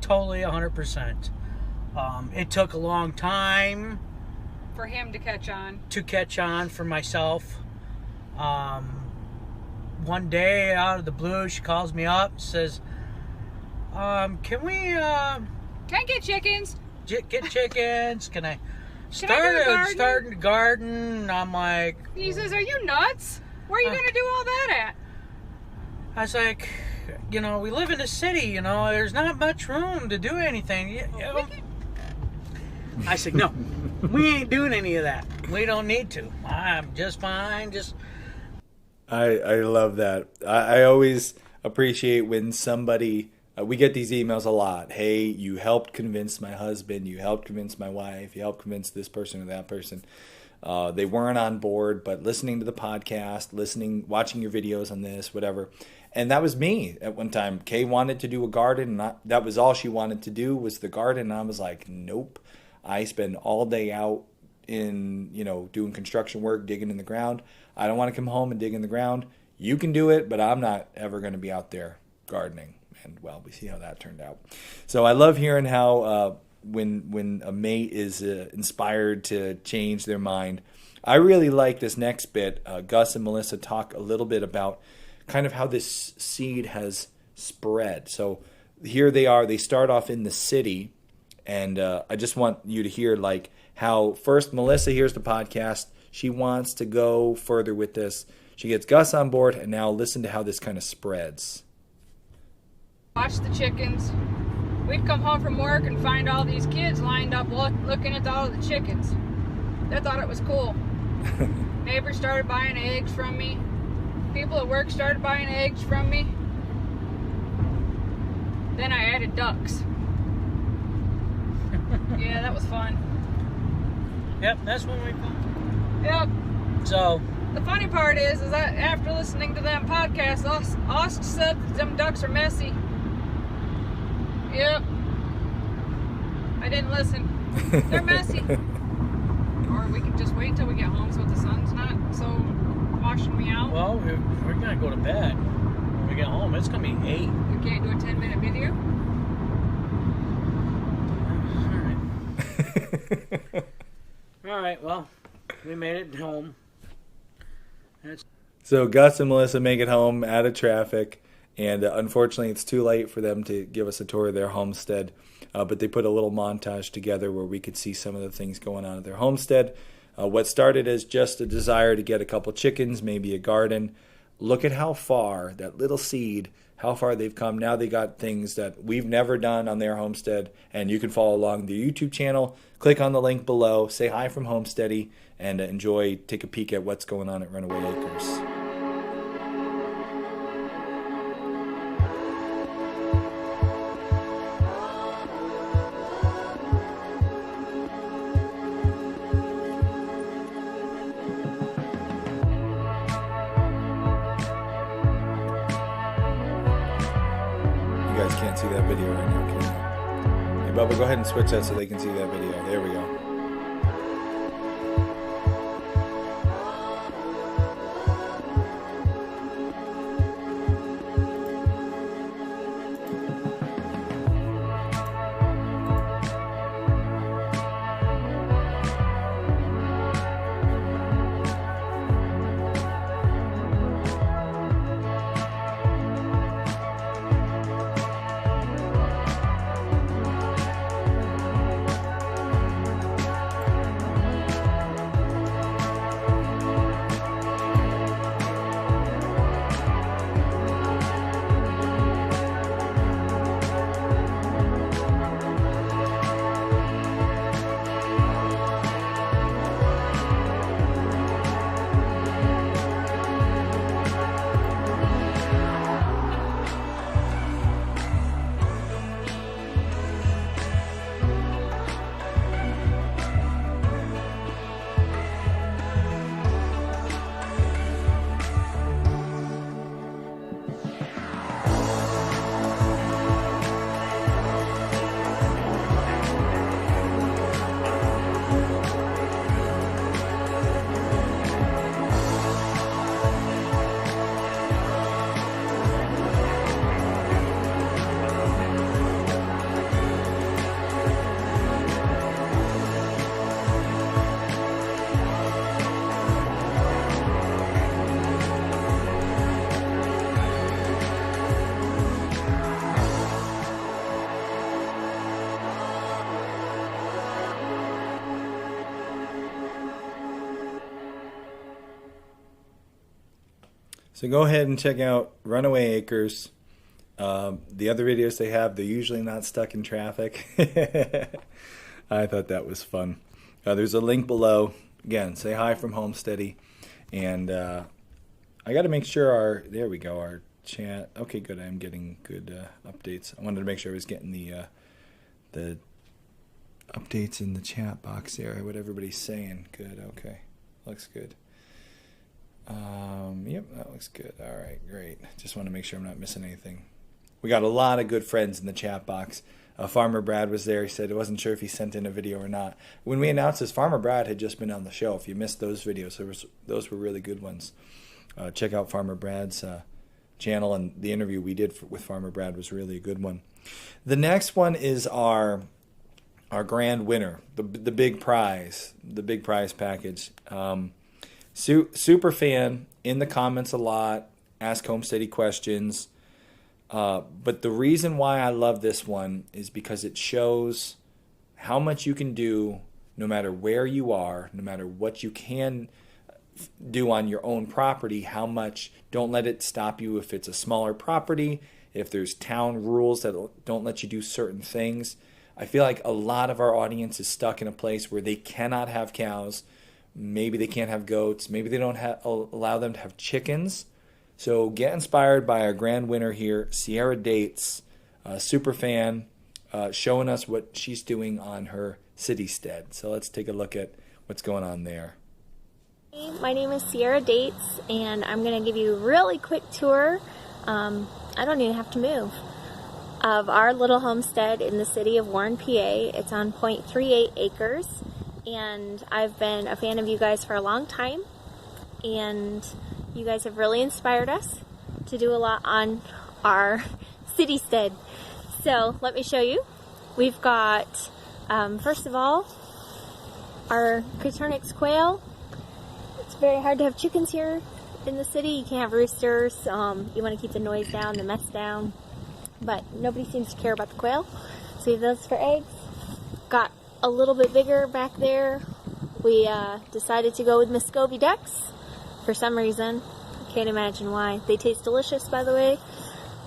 Totally 100%. It took a long time for him to catch on. For myself. One day out of the blue, she calls me up and says, can we can I get chickens? Get chickens? Can I start a garden? I'm like, he says, are you nuts? Where are you gonna do all that at? I was like, we live in a city, there's not much room to do anything. I said, no, we ain't doing any of that. We don't need to. I'm just fine. I love that. I always appreciate when somebody, we get these emails a lot. Hey, you helped convince my husband. You helped convince my wife. You helped convince this person or that person. They weren't on board, but listening to the podcast, watching your videos on this, whatever. And that was me at one time. Kay wanted to do a garden. And that was all she wanted to do was the garden. And I was like, nope. I spend all day out in, doing construction work, digging in the ground. I don't want to come home and dig in the ground. You can do it, but I'm not ever going to be out there gardening. And, well, we see how that turned out. So I love hearing how when a mate is inspired to change their mind. I really like this next bit. Gus and Melissa talk a little bit about kind of how this seed has spread. So here they are. They start off in the city. And I just want you to hear how first Melissa hears the podcast. She wants to go further with this. She gets Gus on board, and now listen to how this kind of spreads. Watch the chickens. We'd come home from work and find all these kids lined up looking at all of the chickens. They thought it was cool. Neighbors started buying eggs from me. People at work started buying eggs from me. Then I added ducks. Yeah, that was fun. Yep, that's when we. Yep. So. The funny part is that after listening to them podcasts, Ost said that them ducks are messy. Yep. I didn't listen. They're messy. Or we can just wait till we get home so the sun's not so washing me out. Well, we're gonna go to bed when we get home. It's gonna be 8. We can't do a 10-minute video. All right. All right. Well, we made it home. So Gus and Melissa make it home out of traffic, and unfortunately it's too late for them to give us a tour of their homestead, but they put a little montage together where we could see some of the things going on at their homestead. What started as just a desire to get a couple chickens, maybe a garden. Look at how far, that little seed, how far they've come. Now they got things that we've never done on their homestead, and you can follow along the YouTube channel. Click on the link below, say hi from Homesteady, and enjoy, take a peek at what's going on at Runaway Acres. You guys can't see that video right now, can you? Hey, Bubba, go ahead and switch that so they can see that video. There we go. So go ahead and check out Runaway Acres. The other videos they have, they're usually not stuck in traffic. I thought that was fun. There's a link below. Again, say hi from Homesteady. And I got to make sure there we go, our chat. Okay, good. I'm getting good updates. I wanted to make sure I was getting the updates in the chat box there, what everybody's saying. Good, okay. Looks good. Yep, that looks good. All right, great. Just want to make sure I'm not missing anything. We got a lot of good friends in the chat box. Farmer Brad was there. He said he wasn't sure if he sent in a video or not. When we announced this, Farmer Brad had just been on the show. If you missed those videos, those were really good ones. Check out Farmer Brad's channel, and the interview we did with Farmer Brad was really a good one. The next one is our grand winner, the big prize package. Super fan, in the comments a lot, ask Homesteady questions. But the reason why I love this one is because it shows how much you can do no matter where you are, no matter what you can do on your own property, how much. Don't let it stop you if it's a smaller property, if there's town rules that don't let you do certain things. I feel like a lot of our audience is stuck in a place where they cannot have cows. Maybe they can't have goats. Maybe they don't allow them to have chickens. So get inspired by our grand winner here, Sierra Dates. super fan, showing us what she's doing on her city stead. So let's take a look at what's going on there. My name is Sierra Dates, and I'm going to give you a really quick tour. I don't even have to move. Of our little homestead in the city of Warren, PA. It's on 0.38 acres, and I've been a fan of you guys for a long time, and you guys have really inspired us to do a lot on our city stead. So let me show you. We've got, first of all, our Christensens quail. It's very hard to have chickens here in the city. You can't have roosters. You want to keep the noise down, the mess down. But nobody seems to care about the quail. So we have those for eggs. Got a little bit bigger back there. We decided to go with Muscovy ducks for some reason. I can't imagine why. They taste delicious, by the way.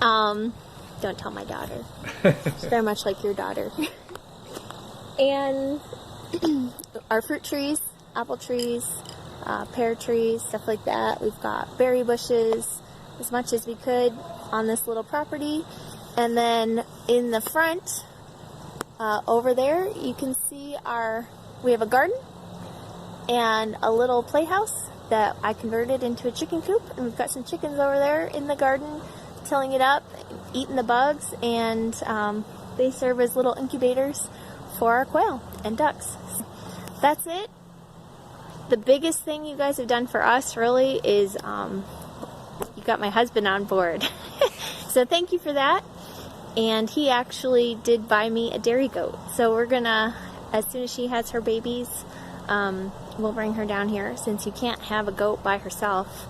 Don't tell my daughter. It's very much like your daughter. And our fruit trees, apple trees, pear trees, stuff like that. We've got berry bushes, as much as we could on this little property. And then in the front, over there, you can see we have a garden and a little playhouse that I converted into a chicken coop. And we've got some chickens over there in the garden, tilling it up, eating the bugs, and they serve as little incubators for our quail and ducks. That's it. The biggest thing you guys have done for us, really, is you got my husband on board. So thank you for that. And he actually did buy me a dairy goat. So we're gonna, as soon as she has her babies, we'll bring her down here, since you can't have a goat by herself.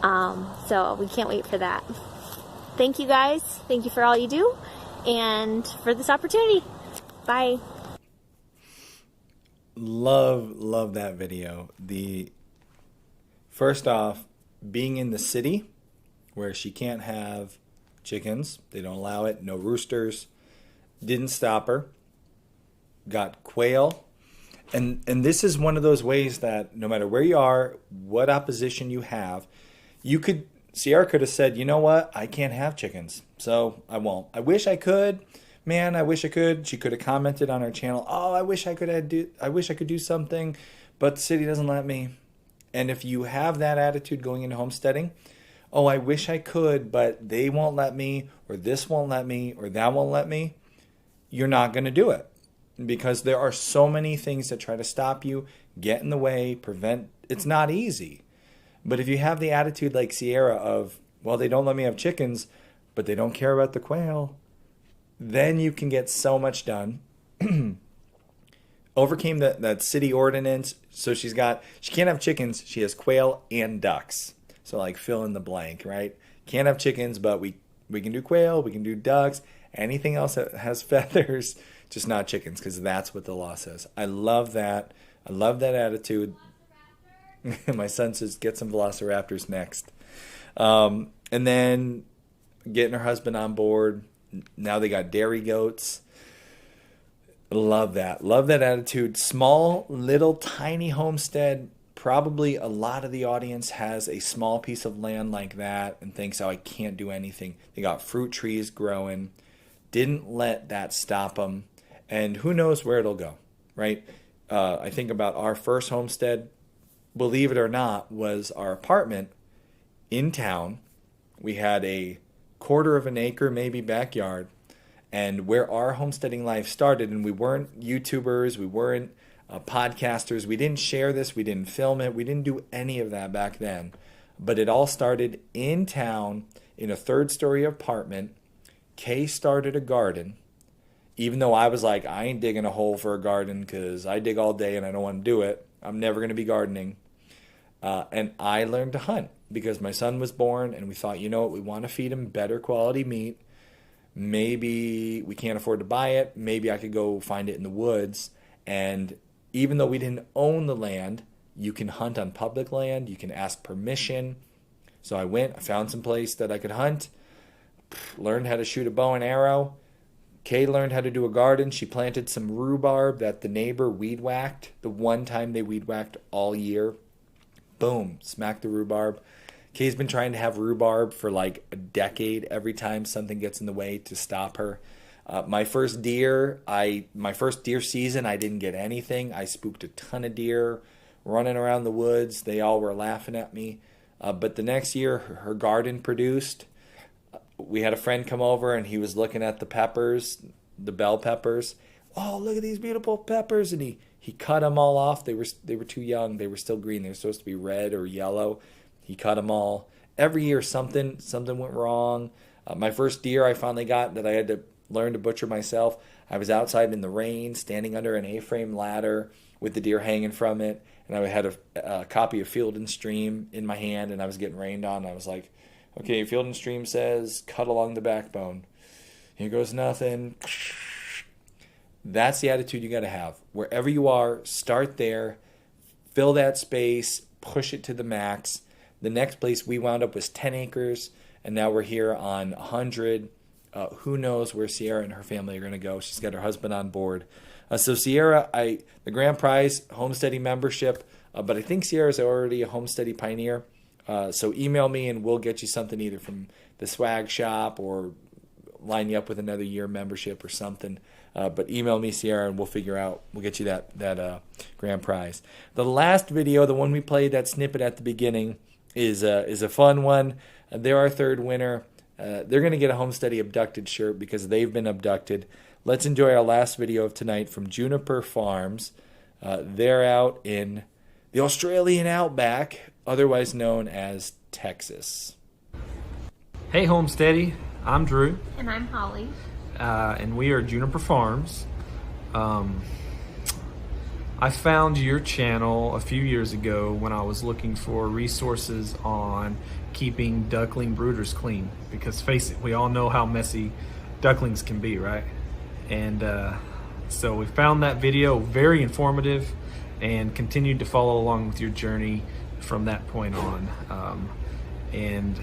So we can't wait for that. Thank you guys. Thank you for all you do and for this opportunity. Bye. Love that video. First off, being in the city where she can't have chickens, they don't allow it, no roosters, didn't stop her. Got quail. And this is one of those ways that no matter where you are, what opposition you have, Sierra could have said, you know what, I can't have chickens, so I won't. I wish I could. Man, I wish I could. She could have commented on our channel, oh, I wish I could do something, but the city doesn't let me. And if you have that attitude going into homesteading, oh, I wish I could, but they won't let me, or this won't let me, or that won't let me, you're not going to do it. Because there are so many things that try to stop you, get in the way, prevent. It's not easy. But if you have the attitude like Sierra of, well, they don't let me have chickens, but they don't care about the quail, then you can get so much done. Overcame that city ordinance. So she can't have chickens. She has quail and ducks. So like fill in the blank, right? Can't have chickens, but we can do quail, we can do ducks, anything else that has feathers, just not chickens, because that's what the law says. I love that. I love that attitude. My son says, get some velociraptors next. And then getting her husband on board. Now they got dairy goats. Love that. Love that attitude. Small, little, tiny homestead. Probably a lot of the audience has a small piece of land like that and thinks, oh, I can't do anything. They got fruit trees growing. Didn't let that stop them. And who knows where it'll go, right? I think about our first homestead, believe it or not, was our apartment in town. We had a 1/4 of an acre, maybe, backyard. And where our homesteading life started, and we weren't YouTubers, we weren't podcasters, we didn't share this, we didn't film it, we didn't do any of that back then. But it all started in town in a 3rd-story apartment. Kay started a garden, even though I was like, I ain't digging a hole for a garden because I dig all day and I don't want to do it. I'm never going to be gardening. And I learned to hunt because my son was born, and we thought, you know what, we want to feed him better quality meat. Maybe we can't afford to buy it. Maybe I could go find it in the woods. And even though we didn't own the land, you can hunt on public land. You can ask permission. So I went, I found some place that I could hunt, learned how to shoot a bow and arrow. Kay learned how to do a garden. She planted some rhubarb that the neighbor weed whacked. The one time they weed whacked all year. Boom, smacked the rhubarb. Kay's been trying to have rhubarb for like a decade every time something gets in the way to stop her. My first deer season, I didn't get anything. I spooked a ton of deer running around the woods. They all were laughing at me. But the next year, her garden produced. We had a friend come over, and he was looking at the peppers, the bell peppers. Oh, look at these beautiful peppers. And he cut them all off. They were too young. They were still green. They were supposed to be red or yellow. He cut them all. Every year, something went wrong. My first deer I finally got that I had to learn to butcher myself. I was outside in the rain, standing under an A-frame ladder with the deer hanging from it, and I had a copy of Field and Stream in my hand, and I was getting rained on. And I was like, okay, Field and Stream says, cut along the backbone. Here goes nothing. That's the attitude you got to have. Wherever you are, start there, fill that space, push it to the max. The next place we wound up was 10 acres, and now we're here on 100. Who knows where Sierra and her family are going to go. She's got her husband on board. So Sierra, the grand prize, Homesteady membership, but I think Sierra's already a Homesteady pioneer. So email me and we'll get you something either from the swag shop or line you up with another year membership or something. But email me, Sierra, and we'll get you that grand prize. The last video, the one we played, that snippet at the beginning, is a fun one. They're our third winner. They're going to get a Homesteady Abducted shirt because they've been abducted. Let's enjoy our last video of tonight from Juniper Farms. They're out in the Australian outback, otherwise known as Texas. Hey Homesteady, I'm Drew. And I'm Holly. And we are Juniper Farms. I found your channel a few years ago when I was looking for resources on keeping duckling brooders clean, because face it, we all know how messy ducklings can be, right? And so we found that video very informative and continued to follow along with your journey from that point on. And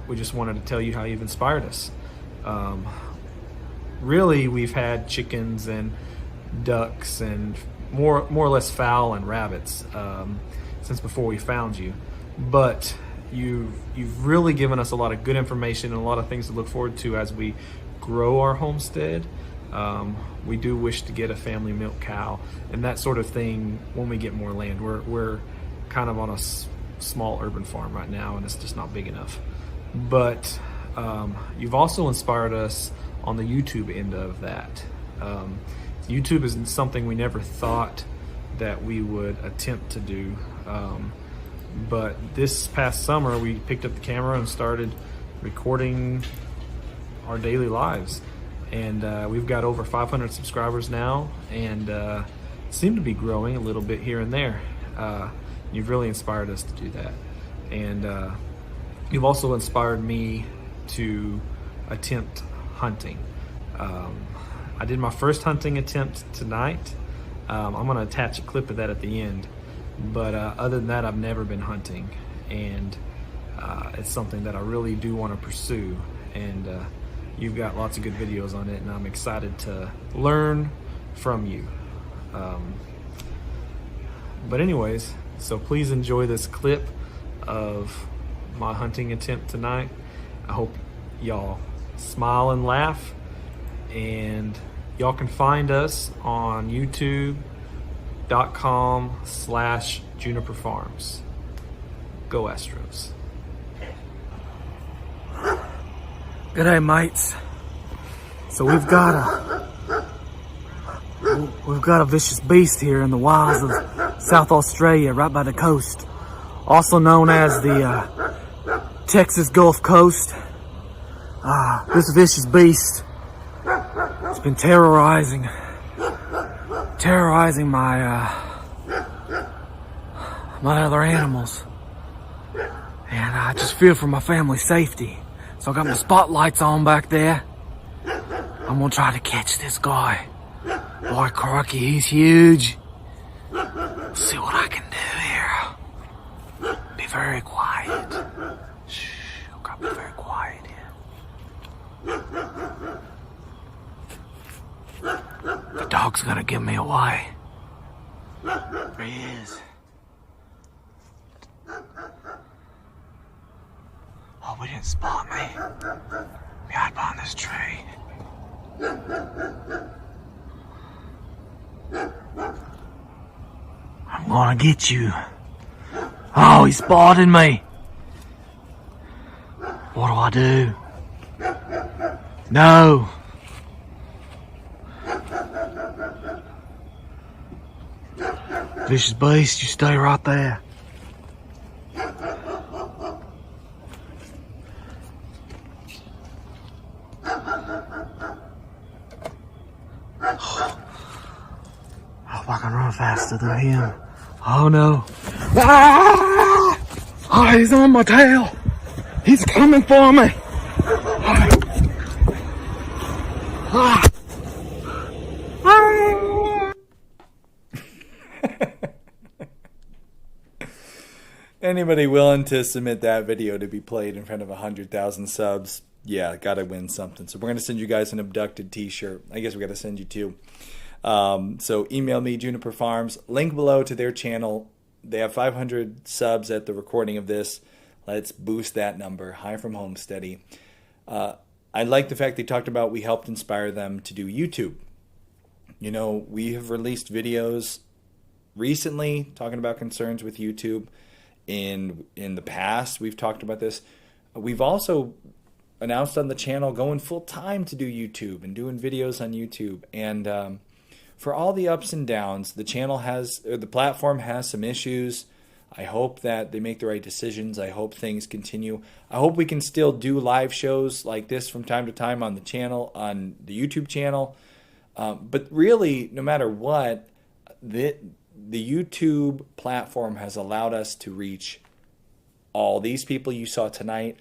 we just wanted to tell you how you've inspired us. Really, we've had chickens and ducks and more or less fowl and rabbits since before we found you, but you've really given us a lot of good information and a lot of things to look forward to as we grow our homestead. We do wish to get a family milk cow and that sort of thing when we get more land. We're kind of on a small urban farm right now, and it's just not big enough. But you've also inspired us on the YouTube end of that. YouTube isn't something we never thought that we would attempt to do. But this past summer, we picked up the camera and started recording our daily lives. And we've got over 500 subscribers now, and seem to be growing a little bit here and there. You've really inspired us to do that. And you've also inspired me to attempt hunting. I did my first hunting attempt tonight. I'm going to attach a clip of that at the end. But other than that, I've never been hunting. And it's something that I really do want to pursue. And you've got lots of good videos on it, and I'm excited to learn from you. But anyways, so please enjoy this clip of my hunting attempt tonight. I hope y'all smile and laugh, and y'all can find us on youtube.com/Juniper Farms. Go Astros. G'day mates. So we've got a vicious beast here in the wilds of South Australia, right by the coast, also known as the Texas Gulf Coast. This vicious beast has been terrorizing my other animals, and I just fear for my family's safety. So I got my spotlights on back there. I'm gonna try to catch this guy. Boy, crikey, he's huge. Let's see what I can do here. Be very quiet. Shh, I've got to be very quiet here. The dog's gonna give me away. There he is. hope he didn't spot me. We hide behind this tree. I'm gonna get you. Oh, he spotted me. What do? No. Vicious beast, you stay right there. I hope I can run faster than him. Oh no. Ah! Oh, he's on my tail. He's coming for me. Ah! Anybody willing to submit that video to be played in front of 100,000 subs? Yeah, gotta win something. So we're gonna send you guys an abducted t-shirt. I guess we gotta send you two. So email me, Juniper Farms. Link below to their channel. They have 500 subs at the recording of this. Let's boost that number. Hi from Homesteady. I like the fact they talked about we helped inspire them to do YouTube. You know, we have released videos recently talking about concerns with YouTube. In the past, we've talked about this. We've also announced on the channel going full time to do YouTube and doing videos on YouTube. And for all the ups and downs, the platform has some issues. I hope that they make the right decisions. I hope things continue. I hope we can still do live shows like this from time to time on the channel, on the YouTube channel. But really, no matter what, the YouTube platform has allowed us to reach all these people you saw tonight,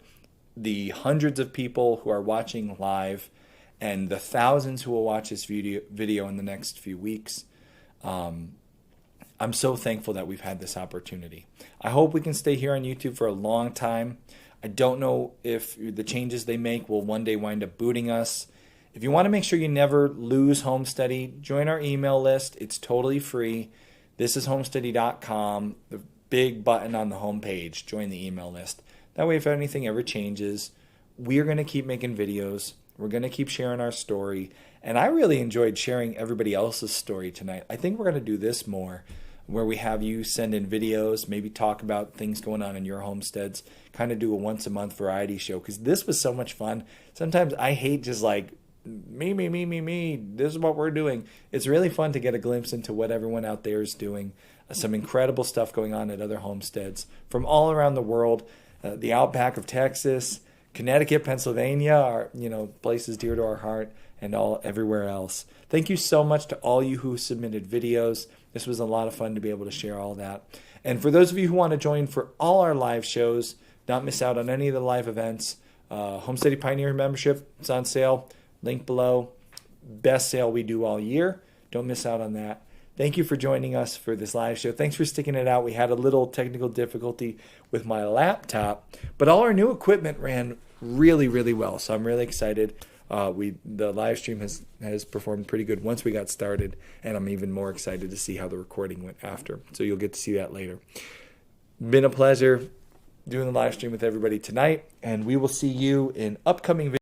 the hundreds of people who are watching live, and the thousands who will watch this video in the next few weeks. I'm so thankful that we've had this opportunity. I hope we can stay here on YouTube for a long time. I don't know if the changes they make will one day wind up booting us. If you want to make sure you never lose Homesteady, join our email list. It's totally free. This is homesteady.com, the big button on the homepage. Join the email list. That way, if anything ever changes, we're going to keep making videos. We're going to keep sharing our story. And I really enjoyed sharing everybody else's story tonight. I think we're going to do this more, where we have you send in videos, maybe talk about things going on in your homesteads, kind of do a once-a-month variety show, because this was so much fun. Sometimes I hate just like, me, this is what we're doing. It's really fun to get a glimpse into what everyone out there is doing. Some incredible stuff going on at other homesteads from all around the world. The outback of Texas, Connecticut, Pennsylvania are, places dear to our heart, and everywhere else. Thank you so much to all you who submitted videos. This was a lot of fun to be able to share all that. And for those of you who want to join for all our live shows, not miss out on any of the live events, Homesteady Pioneer membership, it's on sale. Link below. Best sale we do all year. Don't miss out on that. Thank you for joining us for this live show. Thanks for sticking it out. We had a little technical difficulty with my laptop, but all our new equipment ran really, really well. So I'm really excited. The live stream has performed pretty good once we got started, and I'm even more excited to see how the recording went after. So you'll get to see that later. Been a pleasure doing the live stream with everybody tonight, and we will see you in upcoming videos.